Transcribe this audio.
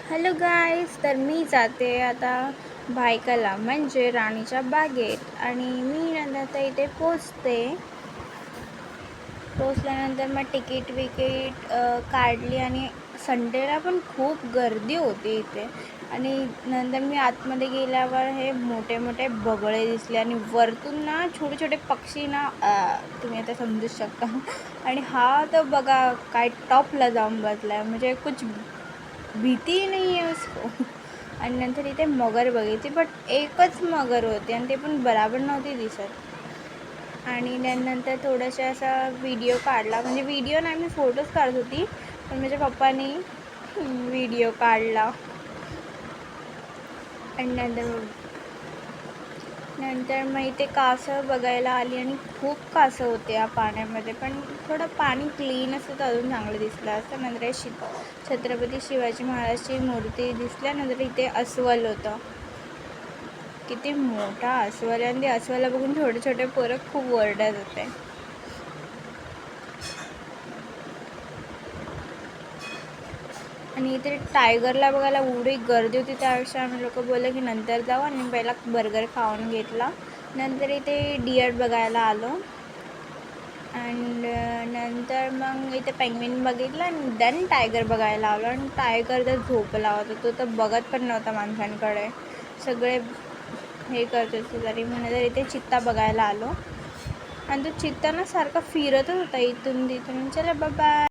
Hello guys, तर मी जाते आता भायखला म्हणजे राणीच्या बागेत आणि मी नंतर इथे पोचल्यानंतर मग तिकीट काढली आणि संडेला पण खूप गर्दी होती इथे. आणि नंतर मी आतमध्ये गेल्यावर हे मोठे मोठे बगळे दिसले आणि वरतून ना छोटे छोटे पक्षी ना तुम्ही आता समजू शकता. आणि हा तर बघा काय टॉपला जाऊन बसला म्हणजे कुछ भीती नाही आहे उसको. आणि नंतर इथे मगर बघितली, बट एकच मगर होती आणि ते पण बराबर नव्हती दिसत. आणि त्यानंतर थोडासा असा व्हिडिओ काढला, म्हणजे व्हिडिओ नाही, मी फोटोज काढत होती, पण माझ्या पप्पानी व्हिडिओ काढला. आणि नंतर मग इथे कासव बघायला आली आणि खूप कासव होते या पाण्यामध्ये, पण थोडं पाणी क्लीन असतं तर अजून चांगलं दिसलं असतं. नंतर छत्रपती शिवाजी महाराजची मूर्ती दिसल्यानंतर इथे अस्वल होतं, किती मोठा अस्वल, आणि ते अस्वला बघून छोटे छोटे पोरं खूप ओरडत होते. आणि इथे टायगरला बघायला एवढी गर्दी होती, त्यापेक्षा आम्ही लोक बोलले की नंतर जाऊ, आणि पहिला बर्गर खाऊन घेतला. नंतर इथे डिअर बघायला आलो अँड नंतर मग इथे पेंग्विन बघितलं आणि देन टायगर बघायला आलो. आणि टायगर तर झोपला होता, तो तर बघत पण नव्हता माणसांकडे, सगळे हे करत होते. तरी म्हणून तर इथे चित्ता बघायला आलो आणि तो चित्ता ना सारखा फिरतच होता इथून तिथून. चला बाय.